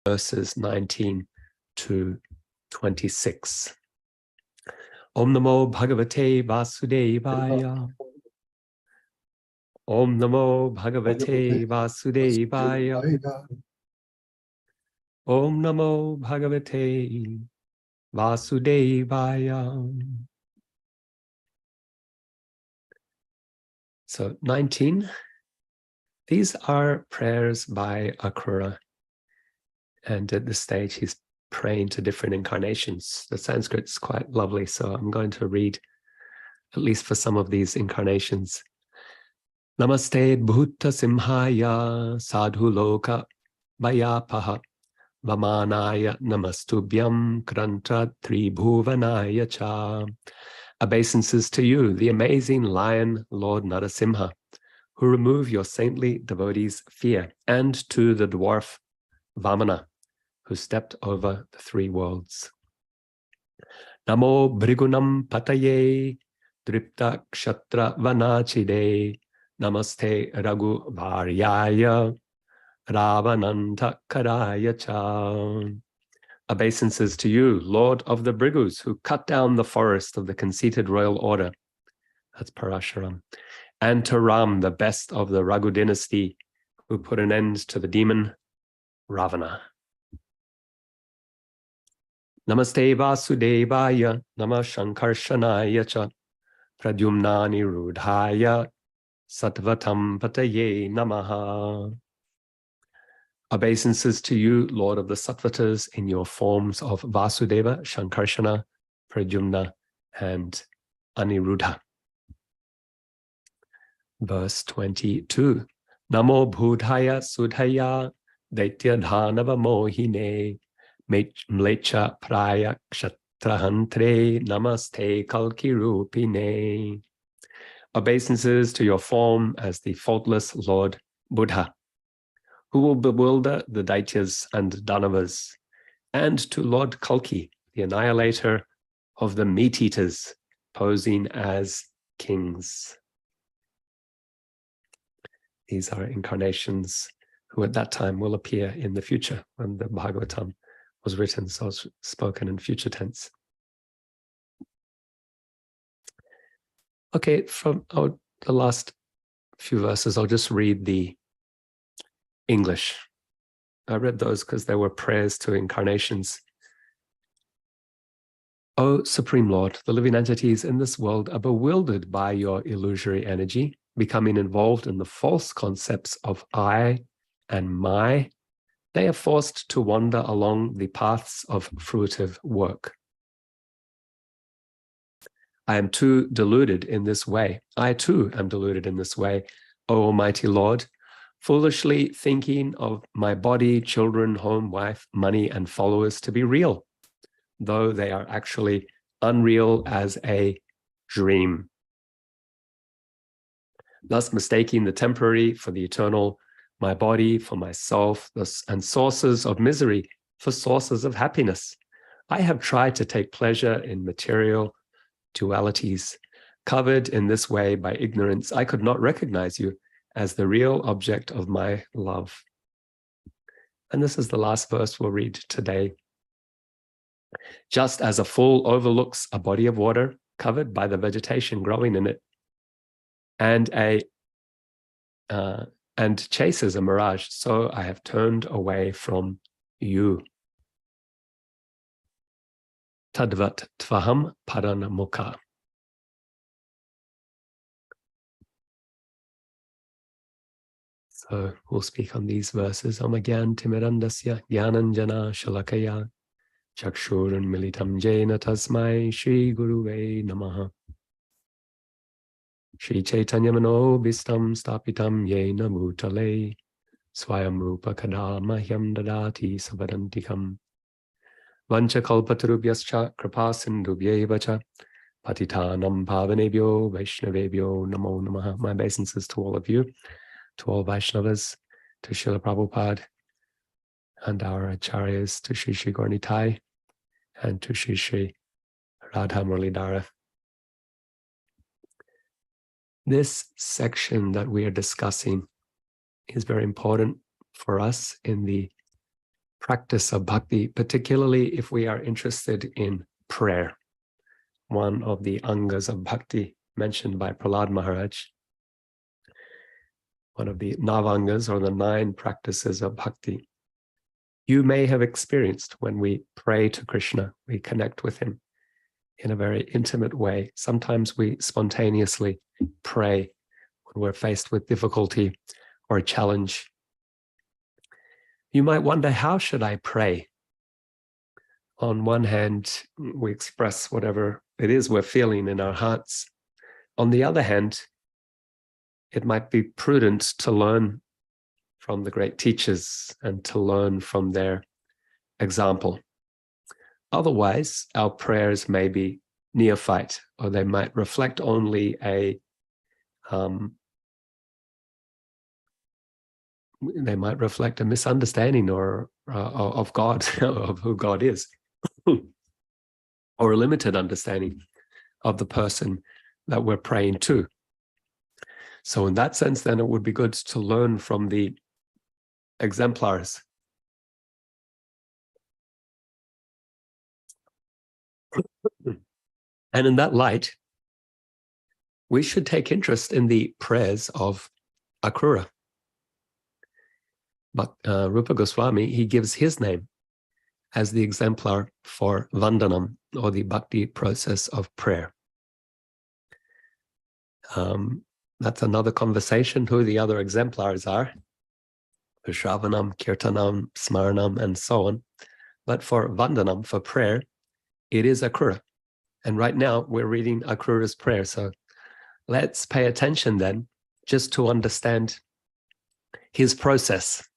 verses 19 to 26. Om Namo Bhagavate Vasudevaya. Om Namo Bhagavate Vasudevaya. Om Namo Bhagavate Vasudevaya. So 19, these are prayers by Akrura. And at this stage, he's praying to different incarnations. The Sanskrit's quite lovely, so I'm going to read, at least for some of these incarnations. Namaste Bhuta Simhaya Sadhu Loka Vayapaha Vamanaya Namastubhyam Kranta Tribhuvanaya Cha. Obeisances to you, the amazing lion, Lord Narasimha, who remove your saintly devotees' fear, and to the dwarf Vamana, who stepped over the three worlds. Namo Brigunam Pataye Dripta Kshatra Vanachide Namaste Raghu Varyaya Ravananta Karaya Cha. Obeisances to you, Lord of the Brigus, who cut down the forest of the conceited royal order. That's Parashuram. And to Ram, the best of the Raghu dynasty, who put an end to the demon Ravana. Namaste Vasudevaya, Namah Shankarshanaya Cha, Pradyumnani Rudhaya, Sattvatam Pataye Namaha. Obeisances to you, Lord of the Sattvatas, in your forms of Vasudeva, Shankarshana, Pradyumna, and Aniruddha. Verse 22. Namo Bhudhaya Sudhaya Daitya Dhanava Mohine Mlecha Praya Kshatrahantre Namaste Kalkirupine. Obeisances to your form as the faultless Lord Buddha, who will bewilder the Daityas and Danavas, and to Lord Kalki, the annihilator of the meat-eaters, posing as kings. These are incarnations who at that time will appear in the future when the Bhagavatam was written, so it's spoken in future tense. Okay, from the last few verses, I'll just read the English. I read those because they were prayers to incarnations. O Supreme Lord, the living entities in this world are bewildered by your illusory energy, becoming involved in the false concepts of I and my. They are forced to wander along the paths of fruitive work. I am too deluded in this way. I too am deluded in this way, O Almighty Lord, foolishly thinking of my body, children, home, wife, money, and followers to be real, though they are actually unreal as a dream. Thus mistaking the temporary for the eternal, my body for myself, and sources of misery for sources of happiness. I have tried to take pleasure in material dualities. Covered in this way by ignorance, I could not recognize you as the real object of my love. And this is the last verse we'll read today. Just as a fool overlooks a body of water covered by the vegetation growing in it, and chases a mirage, so I have turned away from you. Tadvat tvaham paranamukha. So we'll speak on these verses. Omagyan timirandasya jnananjana shalakaya chakshurun militam jena tasmai Shri Guruve namaha. Shri Chaitanya Mano Bhistam Stapitam Yena Bhutale Swayam Rupa Kada Mahyam Dadati Savadantikam Vancha Kalpatarubhyascha Kripa Sindhubhyevacha Patitanam Pavanebhyo Vaishnavebhyo Namo Namaha. My obeisances to all of you, to all Vaishnavas, to Srila Prabhupada and our Acharyas, to Sri Sri Gaurnitai and to Sri Sri Radha Muralidhara. This section that we are discussing is very important for us in the practice of bhakti, particularly if we are interested in prayer, one of the angas of bhakti mentioned by Prahlad Maharaj, one of the navangas or the 9 practices of bhakti. You may have experienced when we pray to Krishna, we connect with him in a very intimate way. Sometimes we spontaneously pray when we're faced with difficulty or a challenge. You might wonder, how should I pray? On one hand, we express whatever it is we're feeling in our hearts. On the other hand, it might be prudent to learn from the great teachers and to learn from their example. Otherwise, our prayers may be neophyte, or they might reflect only a misunderstanding of God, of who God is, or a limited understanding of the person that we're praying to. So in that sense, then it would be good to learn from the exemplars. And in that light, we should take interest in the prayers of Akrura. But Rupa Goswami, he gives his name as the exemplar for Vandanam, or the bhakti process of prayer. That's another conversation, who the other exemplars are. Shravanam, Kirtanam, Smaranam, and so on. But for Vandanam, for prayer, it is Akrura. And right now we're reading Akrura's prayer. So let's pay attention then, just to understand his process.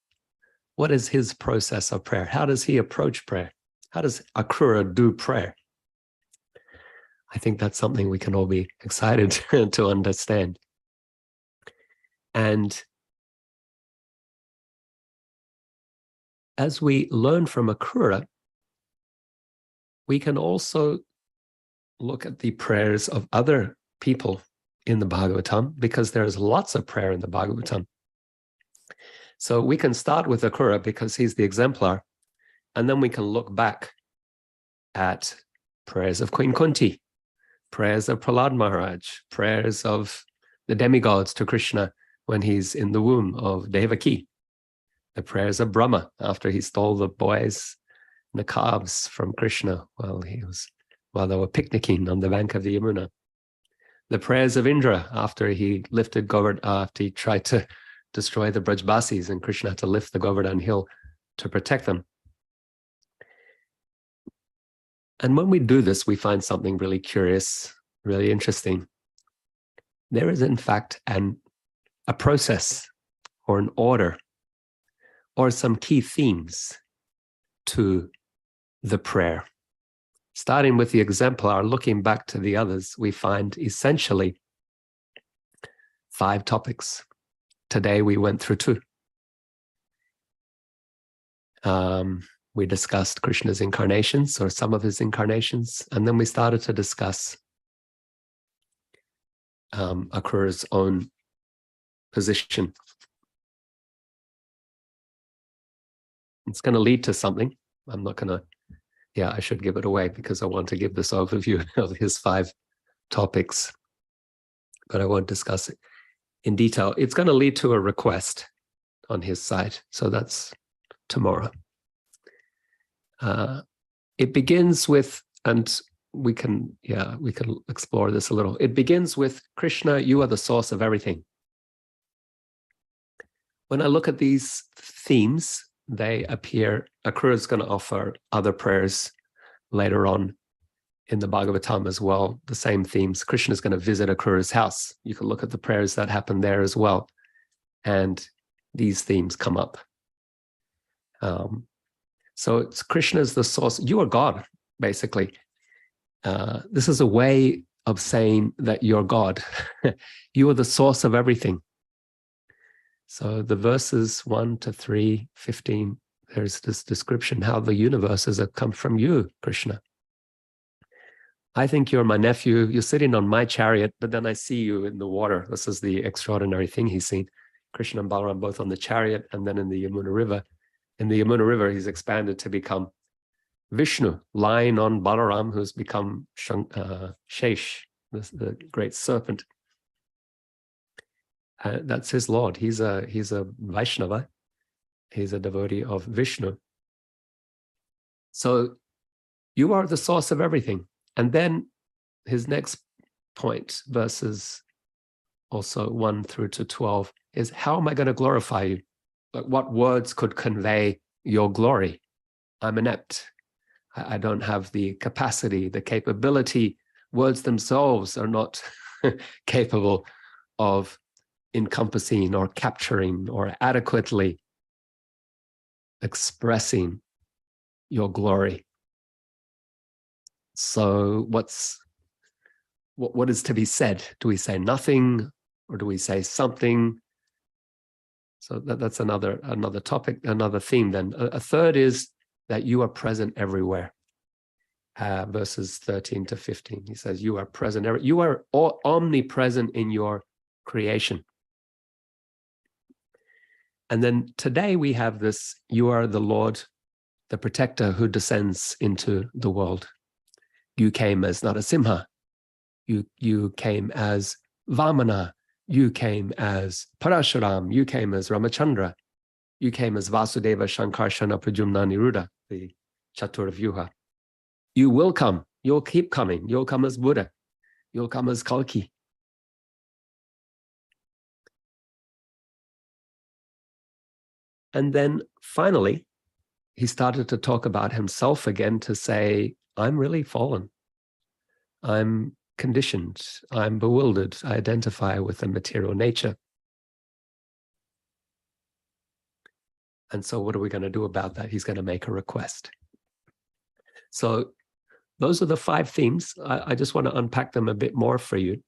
What is his process of prayer? How does he approach prayer? How does Akrura do prayer? I think that's something we can all be excited to understand. And as we learn from Akrura, we can also look at the prayers of other people in the Bhagavatam, because there's lots of prayer in the Bhagavatam. So we can start with Akrura because he's the exemplar, and then we can look back at prayers of Queen Kunti, prayers of Prahlad Maharaj, prayers of the demigods to Krishna when he's in the womb of Devaki, the prayers of Brahma after he stole the boys and the calves from Krishna while they were picnicking on the bank of the Yamuna, the prayers of Indra after he lifted after he tried to destroy the Brajbasis and Krishna had to lift the Govardhan hill to protect them. And when we do this, we find something really curious, really interesting. There is, in fact, a process or an order or some key themes to the prayer. Starting with the exemplar, looking back to the others, we find essentially 5 topics. Today we went through 2. We discussed Krishna's incarnations, or some of his incarnations, and then we started to discuss Akrura's own position. It's going to lead to something. I'm not going to, I should give it away because I want to give this overview of his 5 topics, but I won't discuss it in detail. It's going to lead to a request on his side, so that's tomorrow. It begins with, and we can explore this a little. It begins with, Krishna, you are the source of everything. When I look at these themes, they appear, Akrura is going to offer other prayers later on in the Bhagavatam as well, the same themes. Krishna is going to visit Akrura's house. You can look at the prayers that happen there as well, and these themes come up. So it's Krishna's the source. You are God, basically. This is a way of saying that you're God. You are the source of everything. So the verses 1 to 3, 15, there's this description how the universes have come from you, Krishna. I think you're my nephew. You're sitting on my chariot, but then I see you in the water. This is the extraordinary thing he's seen. Krishna and Balaram both on the chariot and then in the Yamuna River. In the Yamuna River, he's expanded to become Vishnu, lying on Balaram, who's become Shesh, the great serpent. That's his Lord. He's a Vaishnava. He's a devotee of Vishnu. So you are the source of everything. And then his next point, verses also 1 through to 12, is how am I going to glorify you? Like, what words could convey your glory? I'm inept. I don't have the capacity, the capability. Words themselves are not capable of encompassing or capturing or adequately expressing your glory. So what is to be said? Do we say nothing, or do we say something? So that's another topic, another theme. Then a third is that you are present everywhere. Verses 13 to 15, he says, you are present. You are omnipresent in your creation. And then today we have this, you are the Lord, the protector who descends into the world. You came as Narasimha. You came as Vamana. You came as Parashuram. You came as Ramachandra. You came as Vasudeva, Shankarshana, Pradyumna, Niruddha, the Chaturvyuha. You will come. You'll keep coming. You'll come as Buddha. You'll come as Kalki. And then finally, he started to talk about himself again, to say, I'm really fallen. I'm conditioned. I'm bewildered. I identify with the material nature. And so what are we going to do about that? He's going to make a request. So those are the 5 themes. I just want to unpack them a bit more for you.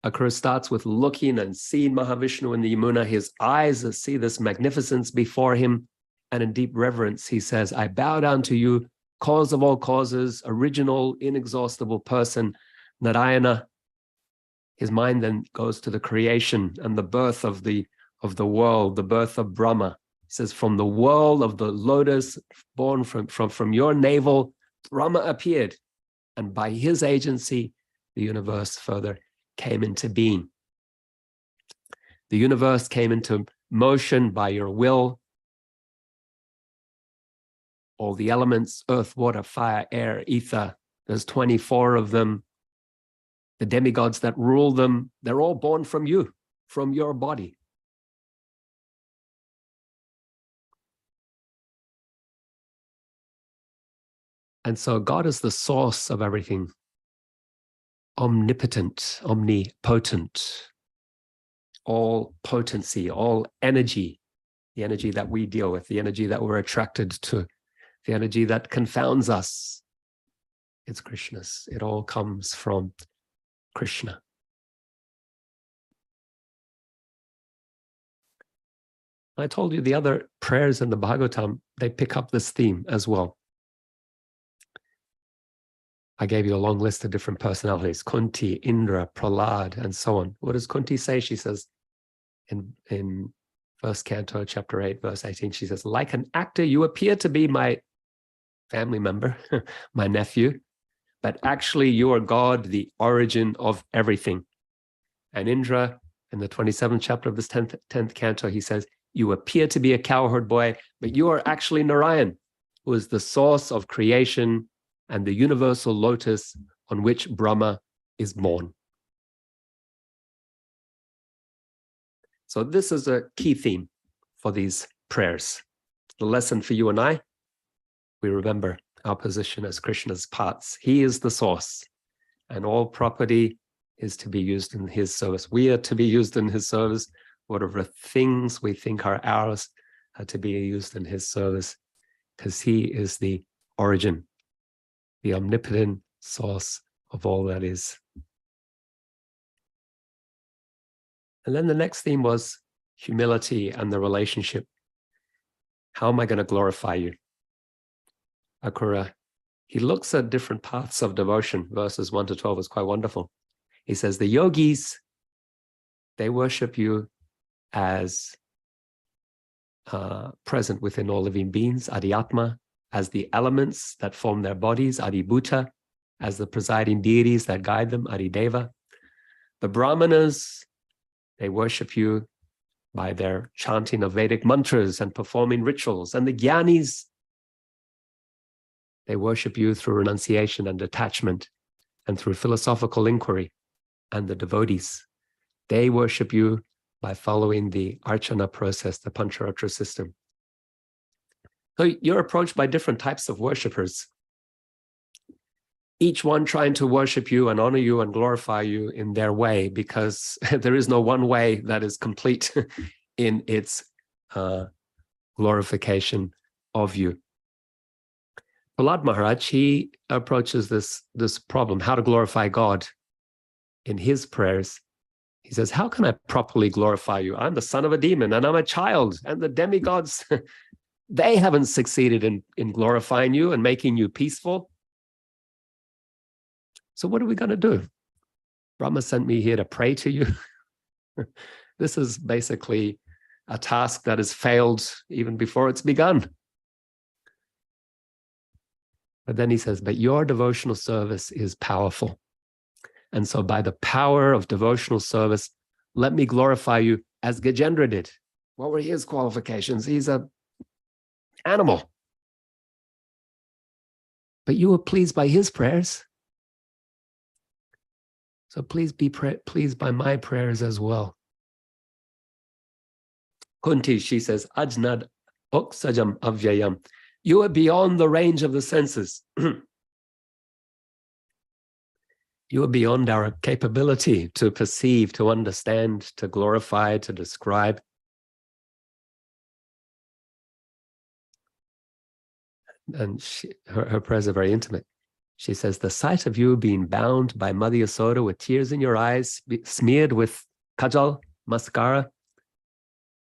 Akrura starts with looking and seeing Mahavishnu in the Yamuna. His eyes see this magnificence before him. And in deep reverence, he says, I bow down to you, cause of all causes, original, inexhaustible person, Narayana. His mind then goes to the creation and the birth of the world, the birth of Brahma. He says, from the world of the lotus, born from your navel, Brahma appeared. And by his agency, the universe further came into being. The universe came into motion by your will. All the elements, earth, water, fire, air, ether, there's 24 of them. The demigods that rule them, they're all born from you, from your body. And so God is the source of everything. Omnipotent, omnipotent, all potency, all energy, the energy that we deal with, the energy that we're attracted to, the energy that confounds us. It's Krishna's. It all comes from Krishna. I told you the other prayers in the Bhagavatam, they pick up this theme as well. I gave you a long list of different personalities, Kunti, Indra, Prahlad, and so on. What does Kunti say? She says in first canto, chapter 8, verse 18, she says, like an actor, you appear to be my family member, my nephew, but actually you are God, the origin of everything. And Indra, in the 27th chapter of this 10th canto, he says, you appear to be a cowherd boy, but you are actually Narayan, who is the source of creation and the universal lotus on which Brahma is born. So this is a key theme for these prayers. The lesson for you and I, we remember our position as Krishna's parts. He is the source, and all property is to be used in his service. We are to be used in his service. Whatever things we think are ours are to be used in his service, because he is the origin, the omnipotent source of all that is. And then the next theme was humility and the relationship. How am I going to glorify you? Akrura, he looks at different paths of devotion. Verses 1 to 12 is quite wonderful. He says, the yogis, they worship you as present within all living beings, Adhyatma, as the elements that form their bodies, Adibhuta, as the presiding deities that guide them, Adideva. The Brahmanas, they worship you by their chanting of Vedic mantras and performing rituals. And the Gyanis, they worship you through renunciation and detachment and through philosophical inquiry. And the devotees, they worship you by following the Archana process, the Pancharatra system. So you're approached by different types of worshippers, each one trying to worship you and honor you and glorify you in their way, because there is no one way that is complete in its glorification of you. Prahlad Maharaj, he approaches this problem, how to glorify God in his prayers. He says, how can I properly glorify you? I'm the son of a demon and I'm a child, and the demigods, they haven't succeeded in glorifying you and making you peaceful. So what are we going to do? Brahma sent me here to pray to you. This is basically a task that has failed even before it's begun. But then he says, but your devotional service is powerful. And so by the power of devotional service, let me glorify you as Gajendra did. What were his qualifications? He's an animal. But you were pleased by his prayers. So please be pleased by my prayers as well. Kunti, she says, Ajnad oksajam avyayam. You are beyond the range of the senses. You are beyond our capability to perceive, to understand, to glorify, to describe. And her prayers are very intimate. She says, the sight of you being bound by Mother Yasoda with tears in your eyes, smeared with kajal, mascara,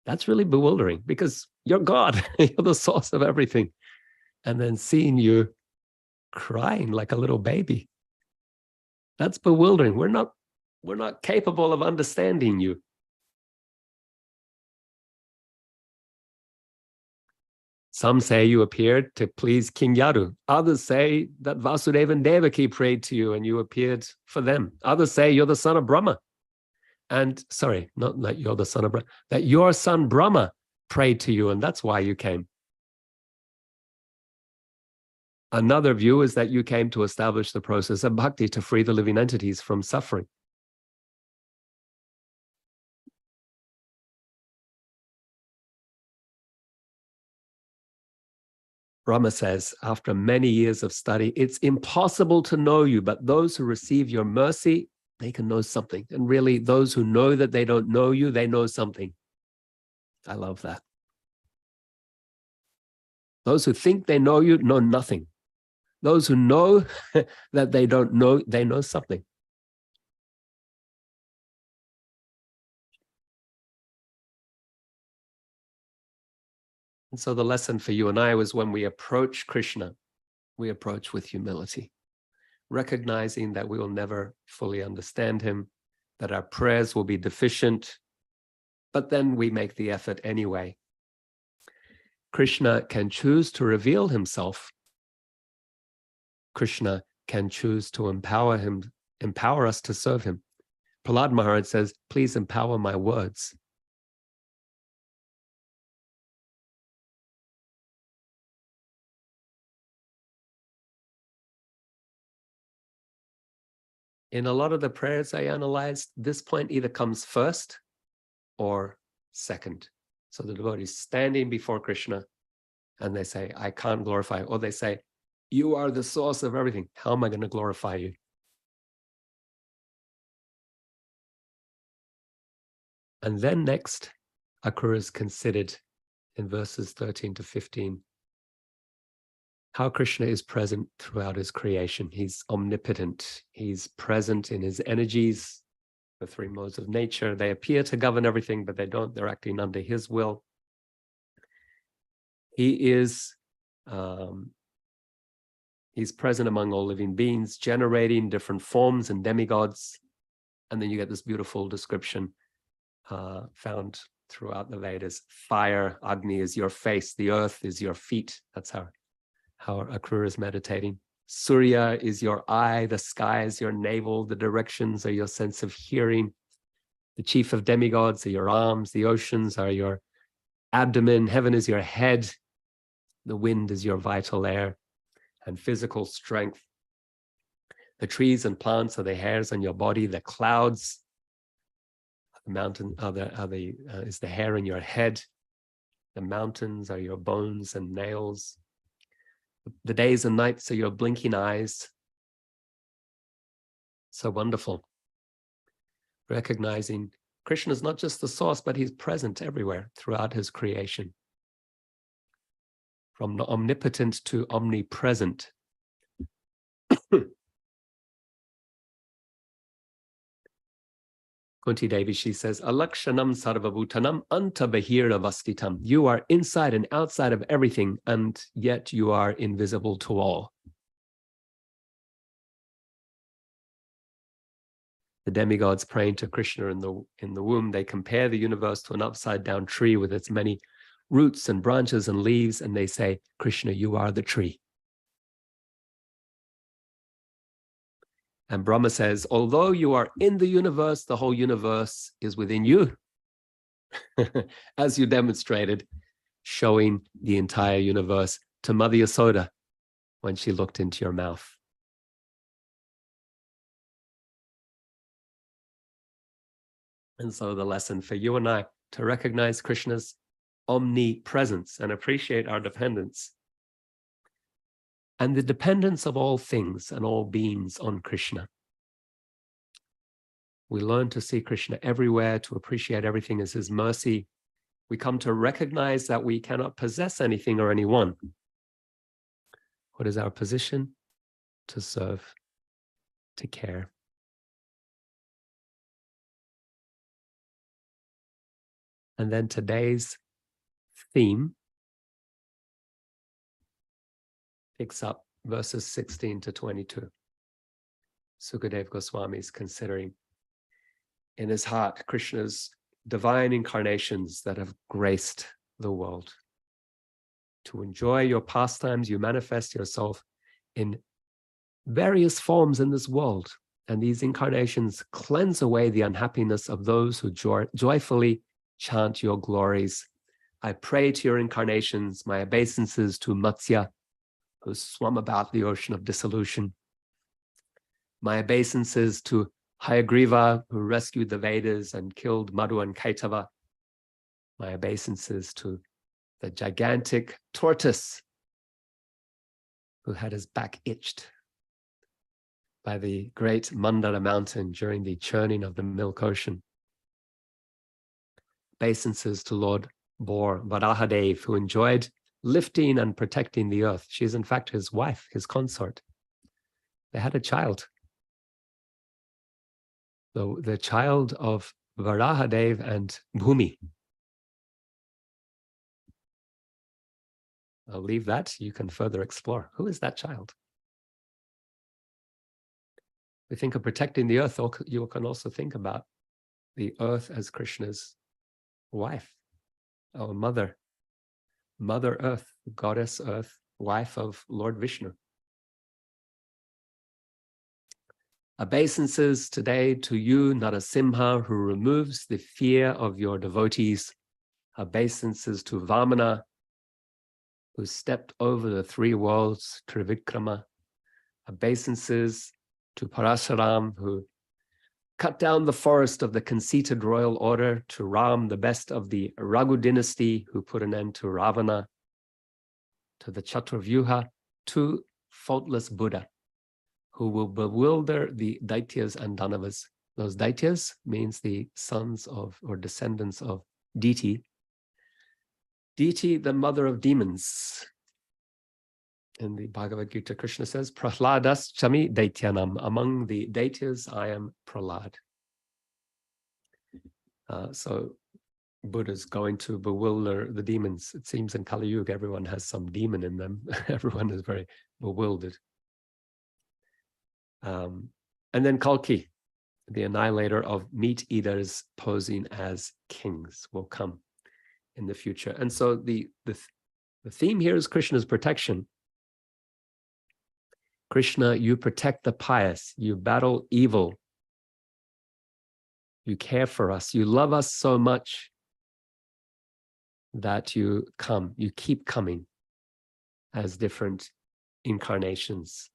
that's really bewildering, because you're God. You're the source of everything. And then seeing you crying like a little baby, that's bewildering. We're not capable of understanding you. Some say you appeared to please King Yadu. Others say that Vasudeva and Devaki prayed to you and you appeared for them. Others say you're the son of Brahma. And sorry, not that you're the son of Brahma, that your son Brahma prayed to you and that's why you came. Another view is that you came to establish the process of bhakti to free the living entities from suffering. Brahma says, after many years of study, it's impossible to know you, but those who receive your mercy, they can know something. And really, those who know that they don't know you, they know something. I love that. Those who think they know you know nothing. Those who know that they don't know, they know something. And so the lesson for you and I was, when we approach Krishna, we approach with humility, recognizing that we will never fully understand him, that our prayers will be deficient, but then we make the effort anyway. Krishna can choose to reveal himself. Krishna can choose to empower us to serve him. Prahlad Maharaj says, please empower my words. In a lot of the prayers I analyzed, this point either comes first or second. So the devotee is standing before Krishna and they say, I can't glorify you. Or they say, you are the source of everything. How am I going to glorify you? And then next, Akrura is considered in verses 13 to 15. How Krishna is present throughout his creation. He's omnipotent. He's present in his energies, the three modes of nature. They appear to govern everything, but they don't. They're acting under his will. He is, he's present among all living beings, generating different forms and demigods. And then you get this beautiful description found throughout the Vedas. Fire, Agni, is your face. The earth is your feet. That's how Akrura is meditating. Surya is your eye. The sky is your navel. The directions are your sense of hearing. The chief of demigods are your arms. The oceans are your abdomen. Heaven is your head. The wind is your vital air and physical strength. The trees and plants are the hairs on your body. The clouds, the mountain is the hair in your head. The mountains are your bones and nails. The days and nights are your blinking eyes. So wonderful. Recognizing Krishna is not just the source, but he's present everywhere throughout his creation. From omnipotent to omnipresent. Kunti Devi, she says, Alakshanam sarvabhutanam antabahira vastitam. You are inside and outside of everything, and yet you are invisible to all. The demigods praying to Krishna in the womb, they compare the universe to an upside down tree with its many roots and branches and leaves, and they say, Krishna, you are the tree. And Brahma says, although you are in the universe, the whole universe is within you. As you demonstrated, showing the entire universe to Mother Yasoda when she looked into your mouth. And so the lesson for you and I, to recognize Krishna's omnipresence and appreciate our dependence. And the dependence of all things and all beings on Krishna. We learn to see Krishna everywhere, to appreciate everything as his mercy. We come to recognize that we cannot possess anything or anyone. What is our position? To serve, to care. And then today's theme picks up verses 16 to 22. Sukadeva Goswami is considering in his heart Krishna's divine incarnations that have graced the world. To enjoy your pastimes, you manifest yourself in various forms in this world. And these incarnations cleanse away the unhappiness of those who joyfully chant your glories. I pray to your incarnations, my obeisances to Matsya, who swam about the ocean of dissolution. My obeisances to Hayagriva, who rescued the Vedas and killed Madhu and Kaitava. My obeisances to the gigantic tortoise, who had his back itched by the great Mandala mountain during the churning of the milk ocean. Obeisances to Lord Boar, Varahadev, who enjoyed lifting and protecting the earth. She is in fact his wife, his consort. They had a child. The child of Varahadev and Bhumi. I'll leave that. You can further explore. Who is that child? We think of protecting the earth, or you can also think about the earth as Krishna's wife, our mother. Mother Earth, Goddess Earth, wife of Lord Vishnu. Obeisances today to you, Narasimha, who removes the fear of your devotees. Obeisances to Vamana, who stepped over the three worlds, Trivikrama. Obeisances to Parashuram, who cut down the forest of the conceited royal order, to Ram, the best of the Raghu dynasty, who put an end to Ravana, to the Chaturvyuha, to faultless Buddha, who will bewilder the Daityas and Danavas. Those Daityas means the sons of or descendants of Diti. Diti, the mother of demons. In the Bhagavad Gita, Krishna says, Prahladas chami daityanam. Among the Daityas, I am Prahlad. So Buddha's going to bewilder the demons. It seems in Kali Yuga, everyone has some demon in them. Everyone is very bewildered. And then Kalki. the annihilator of meat eaters posing as kings, will come in the future. And so the theme here is Krishna's protection. Krishna, you protect the pious, you battle evil, you care for us, you love us so much that you come, you keep coming as different incarnations.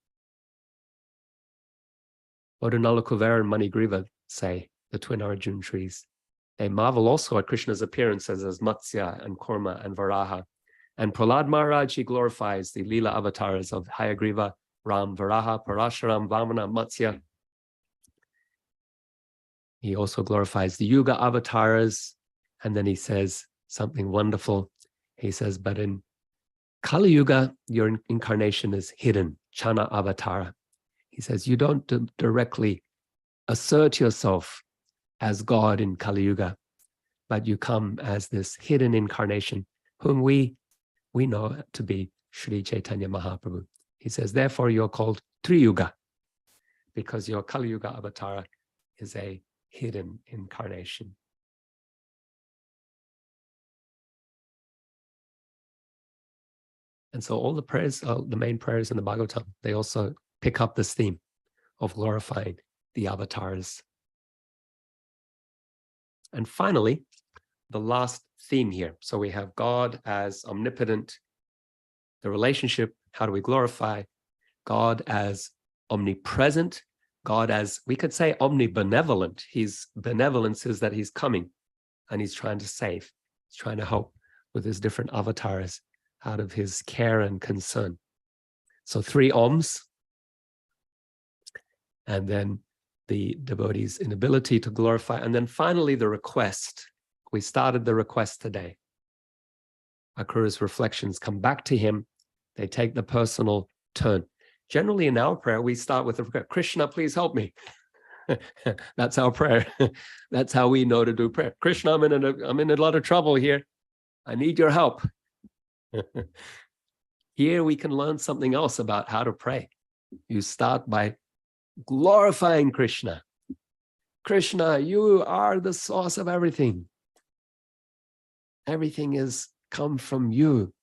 Odunala Kuvera and Manigriva say, the twin Arjun trees, they marvel also at Krishna's appearances as Matsya and Kurma and Varaha. And Prahlad Maharaj, he glorifies the Leela avatars of Hayagriva, Ram, Varaha, Parashuram, Vamana, Matsya. He also glorifies the Yuga avatars. And then he says something wonderful. He says, but in Kali Yuga, your incarnation is hidden, Chana avatara. He says, you don't directly assert yourself as God in Kali Yuga, but you come as this hidden incarnation, whom we know to be Sri Chaitanya Mahaprabhu. He says, therefore you're called Triyuga, because your Kali Yuga avatara is a hidden incarnation. And so all the prayers, the main prayers in the Bhagavatam, they also pick up this theme of glorifying the avatars. And finally, the last theme here. So we have God as omnipotent, the relationship, how do we glorify? God as omnipresent, God as, we could say, omnibenevolent. His benevolence is that he's coming and he's trying to save. He's trying to help with his different avatars out of his care and concern. So 3 Oms, and then the devotee's inability to glorify, and then finally the request. We started the request today. Akrura's reflections come back to him. They take the personal turn. Generally in our prayer, we start with the request, Krishna, please help me. That's our prayer. That's how we know to do prayer. Krishna, I'm in a lot of trouble here. I need your help. Here we can learn something else about how to pray. You start by glorifying Krishna. Krishna, you are the source of everything. Everything is come from you.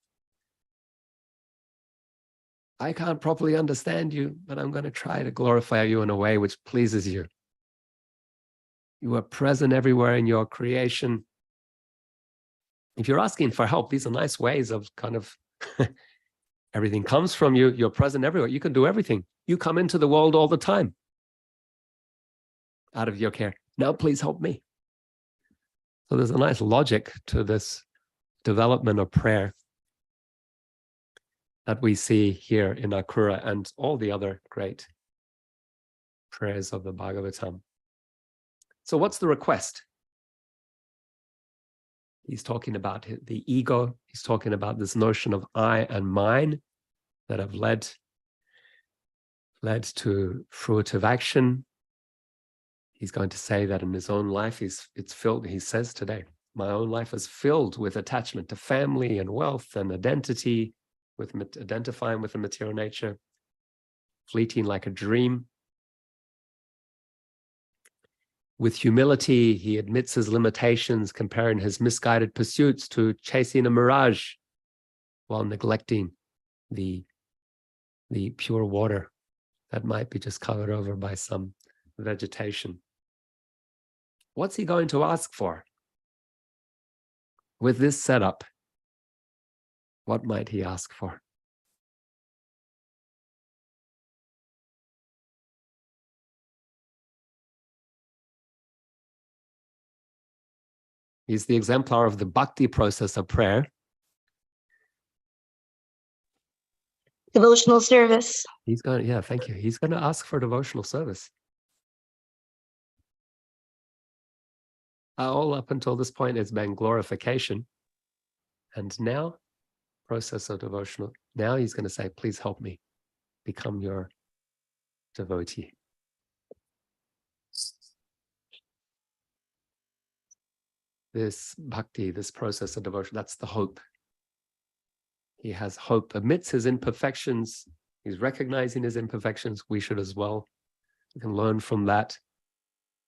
I can't properly understand you, but I'm going to try to glorify you in a way which pleases you. You are present everywhere in your creation. If you're asking for help, these are nice ways of kind of everything comes from you. You're present everywhere. You can do everything. You come into the world all the time out of your care. Now, please help me. So there's a nice logic to this development of prayer that we see here in Akrura and all the other great prayers of the Bhagavatam. So what's the request? He's talking about the ego. He's talking about this notion of I and mine that have led to fruitive action. He's going to say that in his own life, it's filled, he says today, my own life is filled with attachment to family and wealth and identity, with identifying with the material nature, fleeting like a dream. With humility, he admits his limitations, comparing his misguided pursuits to chasing a mirage while neglecting the pure water that might be just covered over by some vegetation. What's he going to ask for? With this setup, what might he ask for? He's the exemplar of the bhakti process of prayer. Devotional service. He's going, yeah, thank you. He's going to ask for devotional service. All up until this point, it's been glorification. And now, process of devotional. Now he's going to say, please help me become your devotee. This bhakti, this process of devotion, that's the hope. He has hope amidst his imperfections. He's recognizing his imperfections. We should as well. We can learn from that.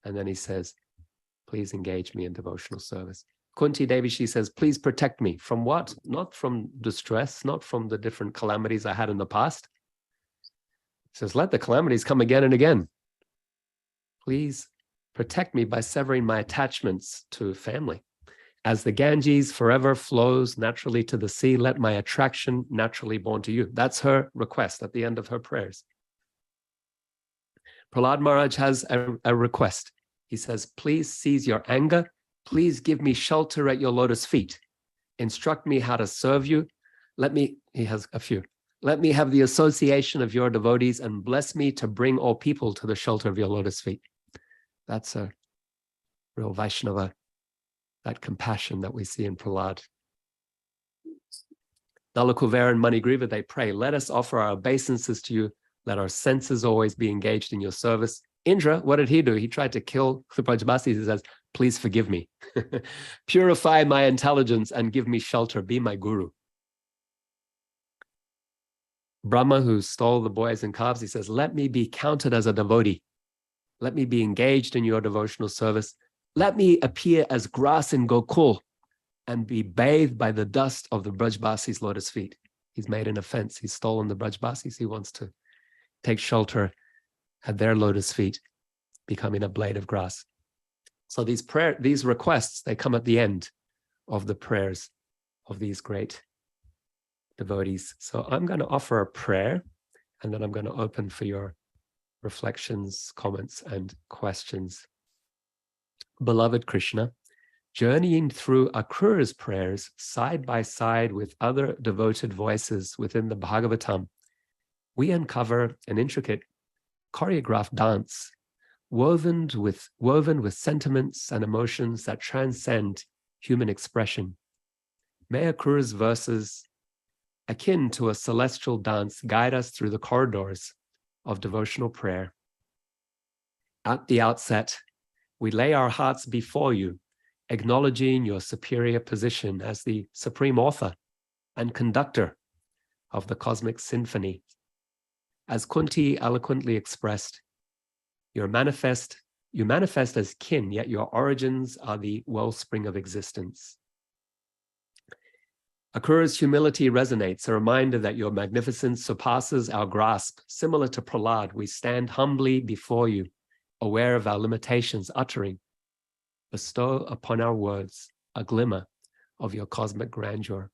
And then he says, please engage me in devotional service. Kunti Devi, she says, please protect me. From what? Not from distress, not from the different calamities I had in the past. He says, let the calamities come again and again. Please protect me by severing my attachments to family. As the Ganges forever flows naturally to the sea, let my attraction naturally born to you. That's her request at the end of her prayers. Prahlad Maharaj has a request. He says, please cease your anger. Please give me shelter at your lotus feet. Instruct me how to serve you. He has a few. Let me have the association of your devotees and bless me to bring all people to the shelter of your lotus feet. That's a real Vaishnava, that compassion that we see in Prahlad. Nalakuvera and Manigriva, they pray, let us offer our obeisances to you. Let our senses always be engaged in your service. Indra, what did he do? He tried to kill Brajbasi. He says, please forgive me. Purify my intelligence and give me shelter. Be my guru. Brahma, who stole the boys and calves, he says, let me be counted as a devotee. Let me be engaged in your devotional service. Let me appear as grass in Gokul and be bathed by the dust of the Brajbasi's lotus feet. He's made an offense. He's stolen the Brajbasis. He wants to take shelter at their lotus feet, becoming a blade of grass. So these requests, they come at the end of the prayers of these great devotees. So I'm going to offer a prayer, and then I'm going to open for your reflections, comments, and questions. Beloved Krishna, journeying through Akrura's prayers side by side with other devoted voices within the Bhagavatam, we uncover an intricate choreographed dance woven with sentiments and emotions that transcend human expression. May Akrura's verses, akin to a celestial dance, guide us through the corridors of devotional prayer. At the outset, we lay our hearts before you, acknowledging your superior position as the supreme author and conductor of the cosmic symphony. As Kunti eloquently expressed, you manifest as kin, yet your origins are the wellspring of existence. Akrura's humility resonates, a reminder that your magnificence surpasses our grasp. Similar to Prahlad, we stand humbly before you, aware of our limitations, uttering, bestow upon our words a glimmer of your cosmic grandeur.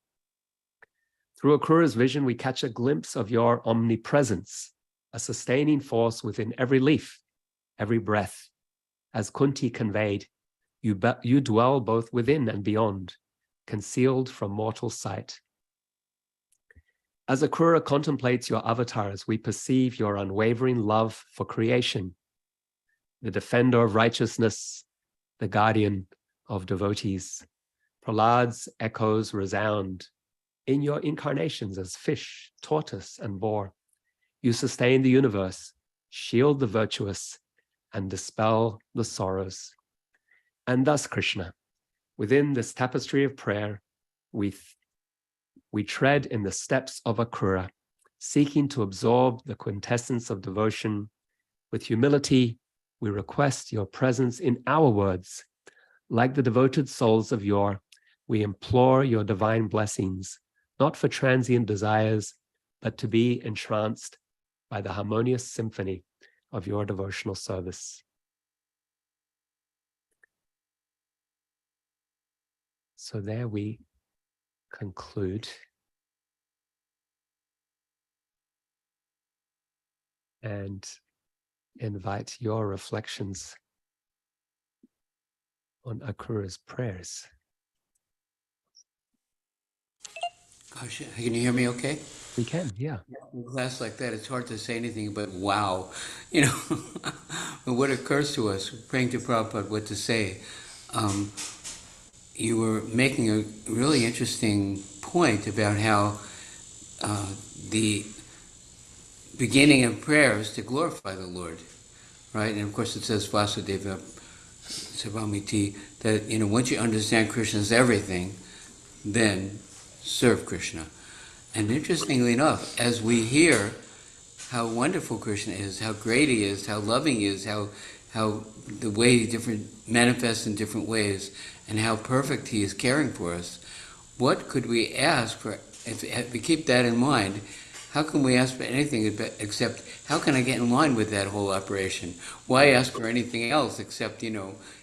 Through Akrura's vision, we catch a glimpse of your omnipresence, a sustaining force within every leaf, every breath. As Kunti conveyed, you dwell both within and beyond, concealed from mortal sight. As Akrura contemplates your avatars, we perceive your unwavering love for creation, the defender of righteousness, the guardian of devotees. Prahlad's echoes resound in your incarnations as fish, tortoise, and boar. You sustain the universe, shield the virtuous, and dispel the sorrows. And thus, Krishna, within this tapestry of prayer, we tread in the steps of Akrura, seeking to absorb the quintessence of devotion. With humility, we request your presence in our words. Like the devoted souls of yore, we implore your divine blessings, not for transient desires, but to be entranced by the harmonious symphony of your devotional service. So there we conclude. And invite your reflections on Akrura's prayers. Gosh, can you hear me okay? We can, yeah. In class like that, it's hard to say anything but wow. You know, what occurs to us, praying to Prabhupada what to say. You were making a really interesting point about how the beginning of prayer is to glorify the Lord, right? And of course it says Vasudeva Savamiti, that, you know, once you understand Krishna's everything, then serve Krishna. And interestingly enough, as we hear how wonderful Krishna is, how great he is, how loving he is, how how the way different manifests in different ways, and how perfect He is caring for us. What could we ask for? If we keep that in mind, how can we ask for anything except how can I get in line with that whole operation? Why ask for anything else except,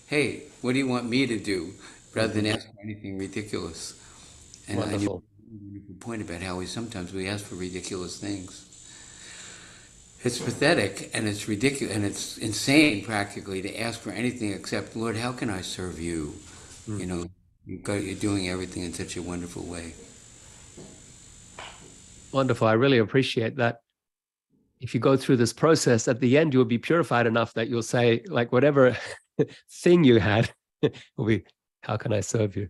hey, what do you want me to do? Rather than ask for anything ridiculous. And you Wonderful. make a point about how sometimes we ask for ridiculous things. It's pathetic and it's ridiculous and it's insane practically to ask for anything except, Lord, how can I serve you? You Mm. know, you're doing everything in such a wonderful way. Wonderful. I really appreciate that. If you go through this process, at the end, you'll be purified enough that you'll say, like, whatever thing you had will be, how can I serve you?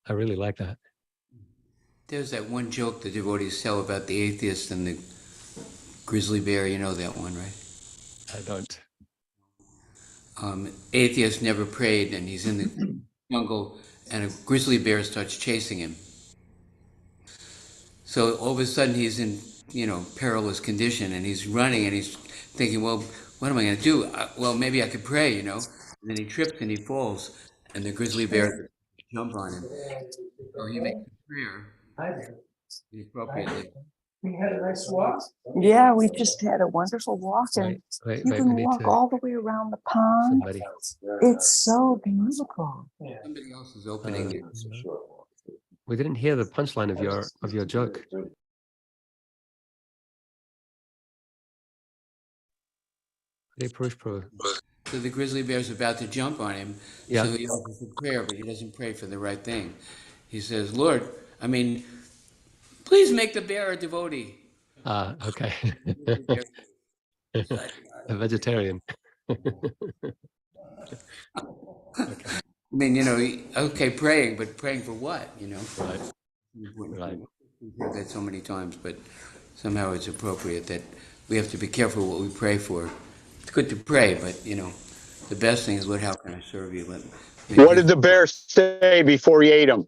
I really like that. There's that one joke the devotees tell about the atheist and the grizzly bear. You know that one, right? I don't. Atheist never prayed, and he's in the jungle, and a grizzly bear starts chasing him. So all of a sudden, he's in perilous condition, and he's running, and he's thinking, well, what am I going to do? Well, maybe I could pray. And then he trips and he falls, and the grizzly bear jumps on him. So he makes a prayer appropriately. We had a nice walk. Yeah, we just had a wonderful walk, and Wait, you we can need walk to, all the way around the pond. somebody. It's so beautiful. Somebody else is opening it. We didn't hear the punchline of your joke. Hare Purush Prabhu. So the grizzly bear's about to jump on him. Yeah. So he offers a prayer, but he doesn't pray for the right thing. He says, Lord, please make the bear a devotee. Okay. A vegetarian. Okay. Praying, but praying for what, Right. Right. We've heard that so many times, but somehow it's appropriate that we have to be careful what we pray for. It's good to pray, but, the best thing is, Lord, how can I serve you? What did the bear say before he ate him?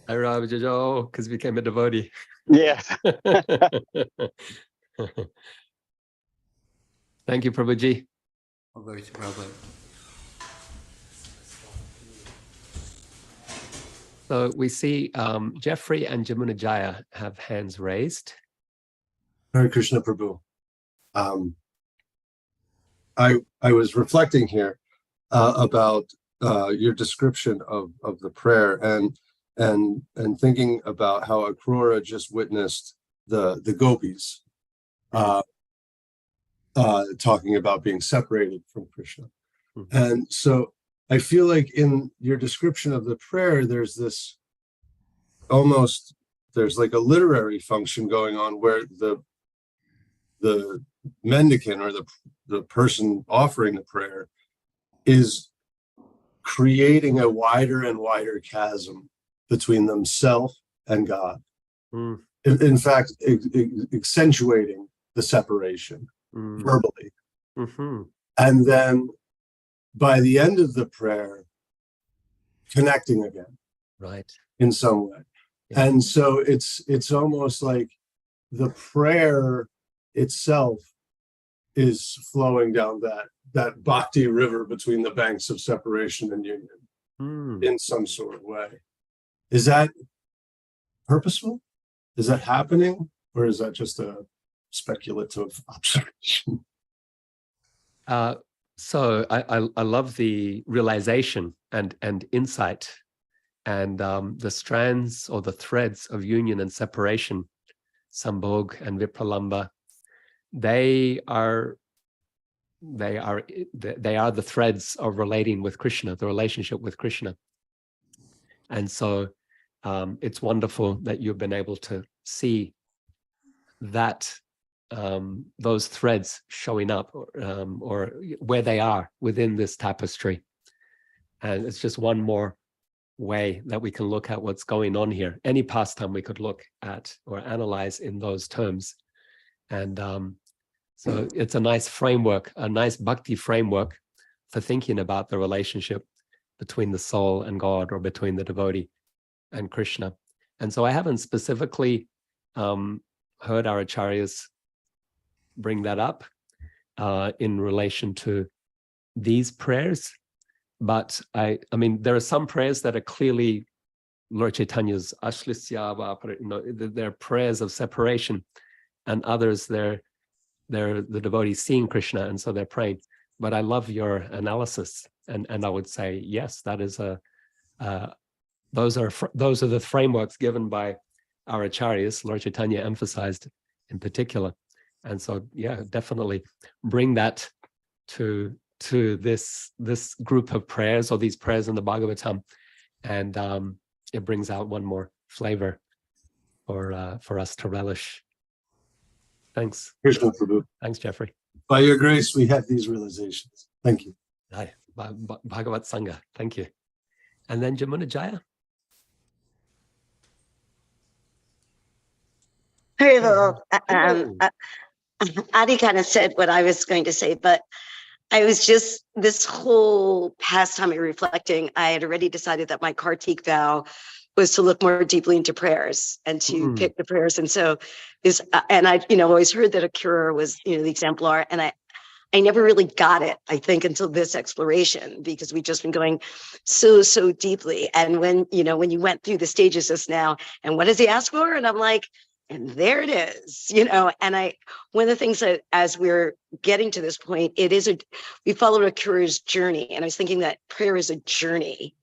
I Rabbi Jojo, because he became a devotee. Yeah. Thank you, Prabhuji. Oh, glory to Prabhupada. So we see Jeffrey and Jamuna Jaya have hands raised. Hare Krishna Prabhu. I was reflecting here about your description of the prayer and thinking about how Akrura just witnessed the gopis talking about being separated from Krishna. Mm-hmm. And so I feel like in your description of the prayer, there's like a literary function going on where the mendicant or the person offering the prayer is creating a wider and wider chasm between themselves and God. Mm. In fact, accentuating the separation verbally. Mm-hmm. And then by the end of the prayer, connecting again. Right. In some way. Yeah. And so it's almost like the prayer itself is flowing down that bhakti river between the banks of separation and union in some sort of way. Is that purposeful? Is that happening? Or is that just a speculative observation? So I love the realization and insight and the strands or the threads of union and separation, Sambhog and Vipralamba. They are the threads of relating with Krishna, the relationship with Krishna. And so it's wonderful that you've been able to see that those threads showing up or where they are within this tapestry. And it's just one more way that we can look at what's going on here. Any pastime we could look at or analyze in those terms. And so it's a nice framework, a nice bhakti framework for thinking about the relationship between the soul and God or between the devotee and Krishna. And so I haven't specifically heard our acharyas bring that up in relation to these prayers, but I mean, there are some prayers that are clearly Lord Chaitanya's Ashlisyava, they're prayers of separation, and others they're the devotees seeing Krishna, and so they're praying. But I love your analysis, and I would say yes, that is those are the frameworks given by our acharyas. Lord Chaitanya emphasized in particular, and so yeah, definitely bring that to this group of prayers, or these prayers in the Bhagavatam, and it brings out one more flavor for us to relish. Thanks. Krishna Prabhu. Thanks, Jeffrey. By your grace, we have these realizations. Thank you. Hi, Bhagavat Sangha. Thank you. And then Jamuna Jaya. Very well. Adi kind of said what I was going to say, but I was just, this whole past time reflecting, I had already decided that my Kartik vow was to look more deeply into prayers and to pick the prayers. And so and I, always heard that a cure was, the exemplar. And I never really got it, I think, until this exploration, because we've just been going so deeply. And when you went through the stages just now, and what does he ask for? And I'm like, and there it is, and one of the things that as we're getting to this point, we followed a cure's journey. And I was thinking that prayer is a journey.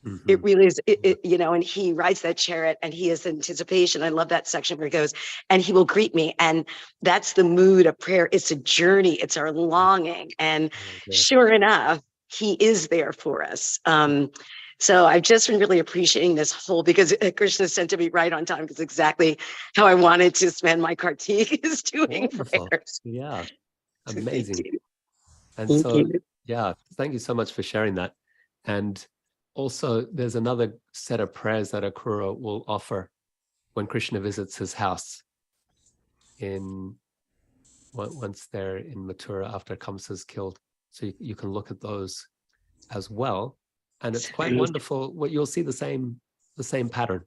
Mm-hmm. It really is, and he rides that chariot and he has anticipation. I love that section where he goes, and he will greet me. And that's the mood of prayer. It's a journey. It's our longing. And sure enough, he is there for us. So I've just been really appreciating this whole, because Krishna sent to me right on time, because exactly how I wanted to spend my Kartik is doing prayers. Yeah, amazing. And Thank so, you. yeah, thank you so much for sharing that. And also, there's another set of prayers that Akrura will offer when Krishna visits his house once they're in Mathura after Kamsa is killed. So you can look at those as well. And it's quite wonderful. What you'll see the same pattern.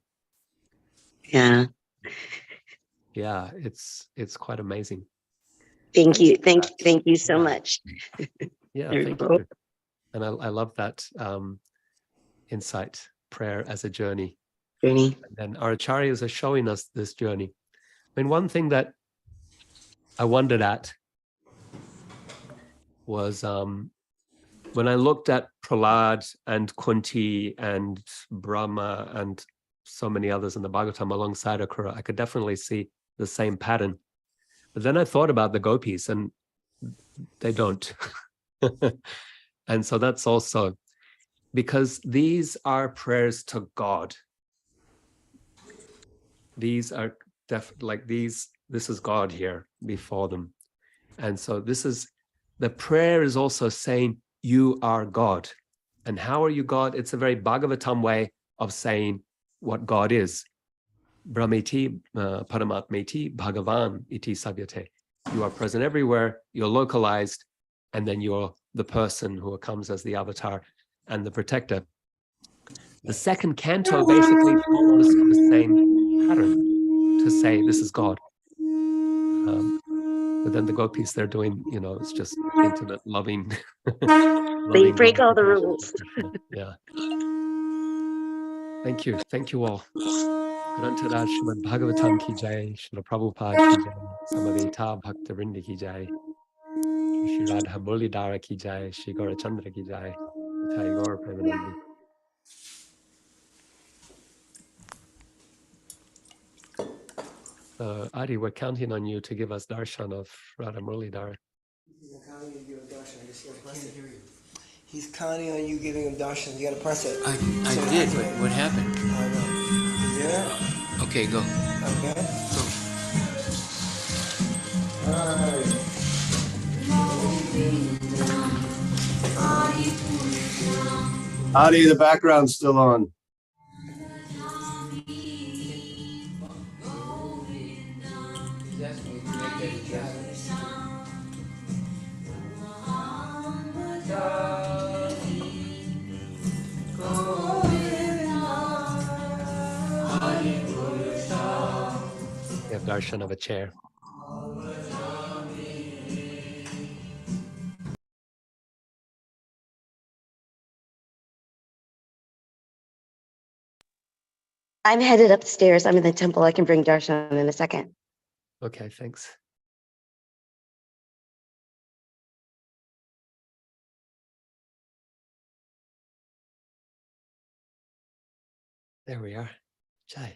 Yeah. Yeah, it's quite amazing. Thank you. Thank you so much. Yeah, thank you. And I love that insight, prayer as a journey. And then our acharyas are showing us this journey. I mean, one thing that I wondered at was when I looked at Prahlad and Kunti and Brahma and so many others in the Bhagavatam alongside Akrura, I could definitely see the same pattern. But then I thought about the gopis, and they don't. And so that's also because these are prayers to God. These are this is God here before them. And so the prayer is also saying, you are God. And how are you God? It's a very Bhagavatam way of saying what God is. Brahmeti, Paramatmeti, Bhagavan iti savyate. You are present everywhere, you're localized, and then you're the person who comes as the avatar and the protector. The second canto basically follows the same pattern to say this is God. But then the gopis, they're doing, it's just intimate, loving. They break all the rules. Yeah. Thank you. Thank you all. Grantaraj Srimad Bhagavatam ki jai, Srila Prabhupada ki jai, Samadhita Bhakta Vrinda ki jai, Shri Radha Murlidhara ki jai, Shri Gaurachandra ki jai, Nitai Gaur Premanandi. Adi, we're counting on you to give us darshan of Radha Murlidhara. He's counting on you giving him darshan. You gotta press it. I did, but what happened? I know. Yeah. Okay, go. Okay. Go. Adi, the background's still on. We have darshan of a chair. I'm headed upstairs. I'm in the temple. I can bring darshan in a second. Okay, thanks. There we are. Jai.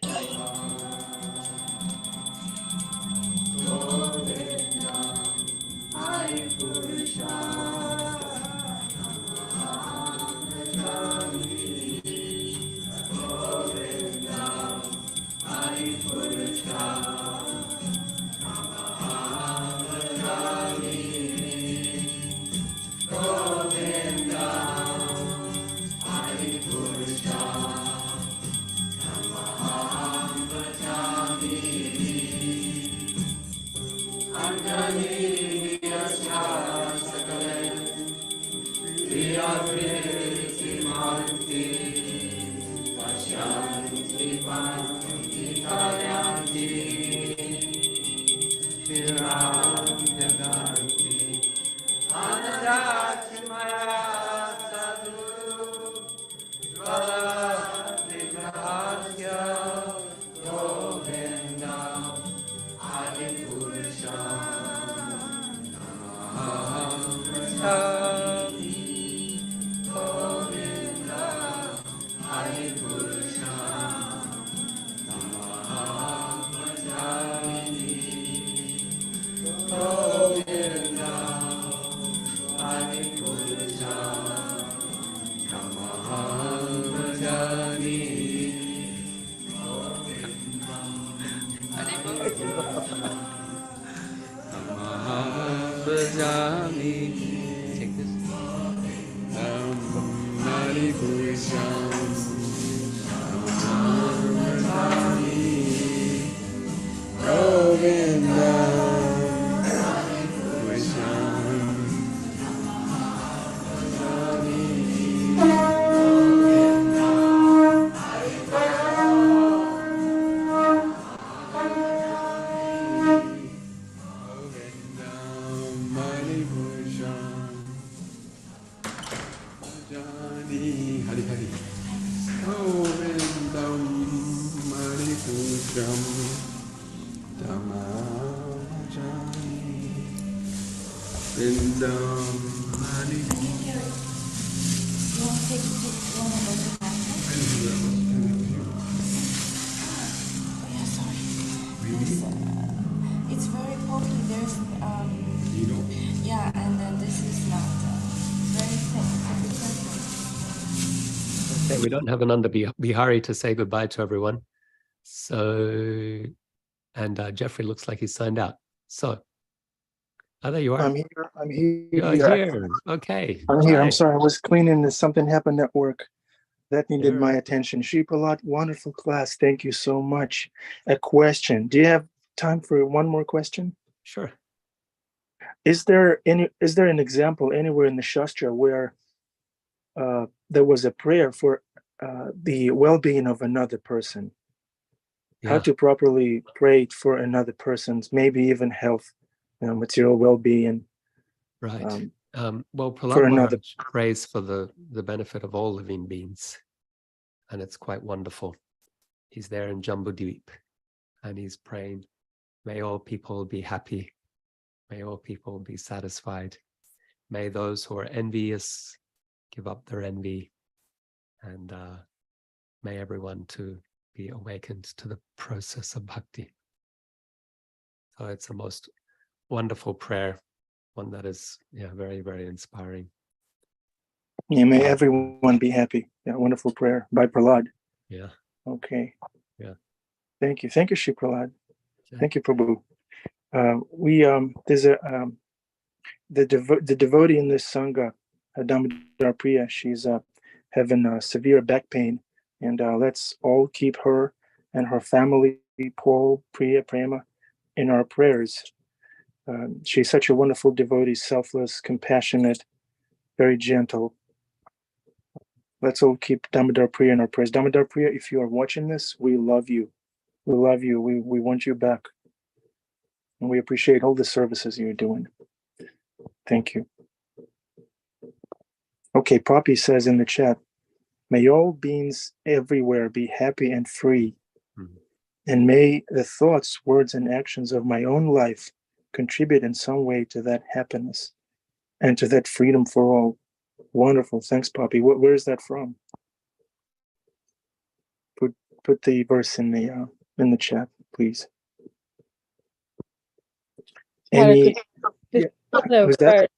Take this. It's very pokey. There's yeah, and then this is not very thin. Okay, we don't have Ananda Bihari to say goodbye to everyone. So, and Jeffrey looks like he's signed out. So, there you are. I'm here. I'm here. You're here. Okay. I'm here. I'm Hi. sorry. I was cleaning and something happened at work that needed Sure. my attention. Prahlad, wonderful class. Thank you so much. A question. Do you have time for one more question? Sure. Is there an example anywhere in the Shastra where there was a prayer for the well-being of another person? How Yeah. to properly pray for another person's, maybe even health, material well-being. Right. Well, for Prahlad another. Maharaj prays for the benefit of all living beings, and it's quite wonderful. He's there in Jambudweep, and he's praying, may all people be happy, may all people be satisfied, may those who are envious give up their envy, and may everyone to be awakened to the process of bhakti. So it's a most wonderful prayer, one that is very, very inspiring. Yeah, may everyone be happy. Yeah, wonderful prayer by Prahlad. Yeah. Okay. Yeah. Thank you. Thank you, Shri Prahlad. Yeah. Thank you, Prabhu. There's the devotee in this sangha, Damodar Priya. She's having severe back pain, and let's all keep her and her family, Paul, Priya, Prema, in our prayers. She's such a wonderful devotee, selfless, compassionate, very gentle. Let's all keep Damodar Priya in our prayers. Damodar Priya, if you are watching this, we love you. We love you. We want you back. And we appreciate all the services you're doing. Thank you. Okay, Poppy says in the chat, May all beings everywhere be happy and free. Mhm. And may the thoughts, words, and actions of my own life contribute in some way to that happiness and to that freedom for all. Wonderful. Thanks, Poppy. Where is that from? Put the verse in the chat, please. Any? It's Yeah. not a Was that?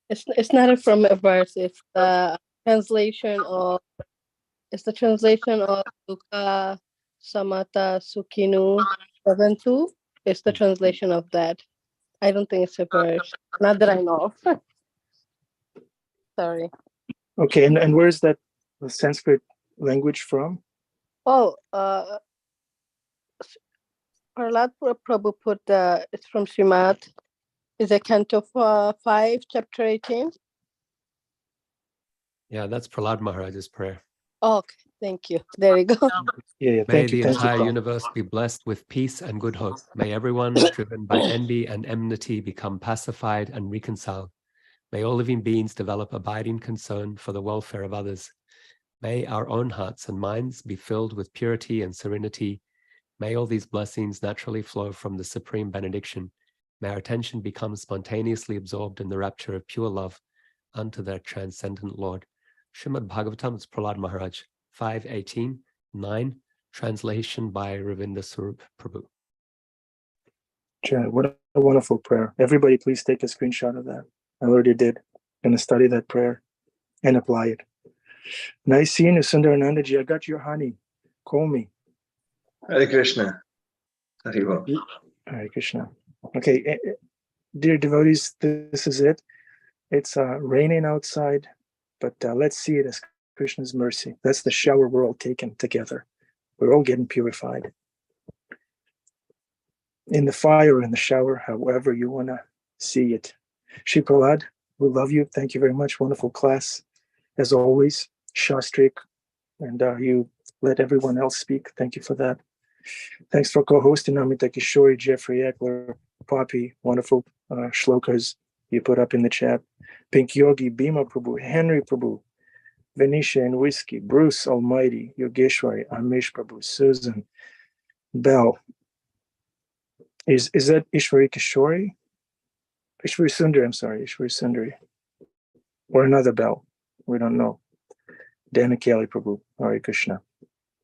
verse. It's not from a verse. It's the translation of. It's the translation of Dukkha Samata Sukhinu 7:2. It's the translation of that. I don't think it's a verse. Not that I know of. Sorry. Okay, and where's that Sanskrit language from? Oh, Prahlad Prabhu put it's from Srimad. Is a Canto 5, Chapter 18. Yeah, that's Prahlad Maharaj's prayer. Oh, okay, thank you. There you go. Yeah, May thank the you. Thank entire you. universe be blessed with peace and good hope. May everyone driven by envy and enmity become pacified and reconciled. May all living beings develop abiding concern for the welfare of others. May our own hearts and minds be filled with purity and serenity. May all these blessings naturally flow from the supreme benediction. May our attention become spontaneously absorbed in the rapture of pure love unto their transcendent Lord. Srimad Bhagavatam, it's Prahlad Maharaj, 5:18, 9, translation by Ravinda Swarup Prabhu. What a wonderful prayer. Everybody, please take a screenshot of that. I already did. I'm going to study that prayer and apply it. Nice seeing you, Sundaranandaji. I got your honey. Call me. Hare Krishna. Hare Hare Krishna. Okay, dear devotees, this is it. It's raining outside, but let's see it as Krishna's mercy. That's the shower we're all taking together. We're all getting purified. In the fire, in the shower, however you want to see it. Shri Prahlad, we love you. Thank you very much. Wonderful class. As always, Shastrik, and you let everyone else speak. Thank you for that. Thanks for co-hosting Amita Kishori, Jeffrey Eckler, Poppy, wonderful shlokas you put up in the chat. Pink Yogi, Bhima Prabhu, Henry Prabhu, Venetia and Whiskey, Bruce Almighty, Yogeshwari, Amish Prabhu, Susan, Bell. Is that Ishwari Kishori? Ishwari Sundari, I'm sorry, Ishwari Sundari. Or another Bell. We don't know. Dana Kelly Prabhu, Hare Krishna.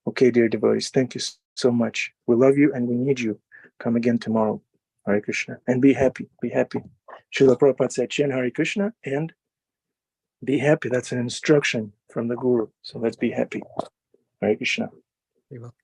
Okay, dear devotees, thank you so much. We love you and we need you. Come again tomorrow. Hare Krishna. And be happy. Be happy. Srila Prabhupada said, Chen Hare Krishna, and be happy. That's an instruction from the Guru. So let's be happy. Hare Krishna. Very well.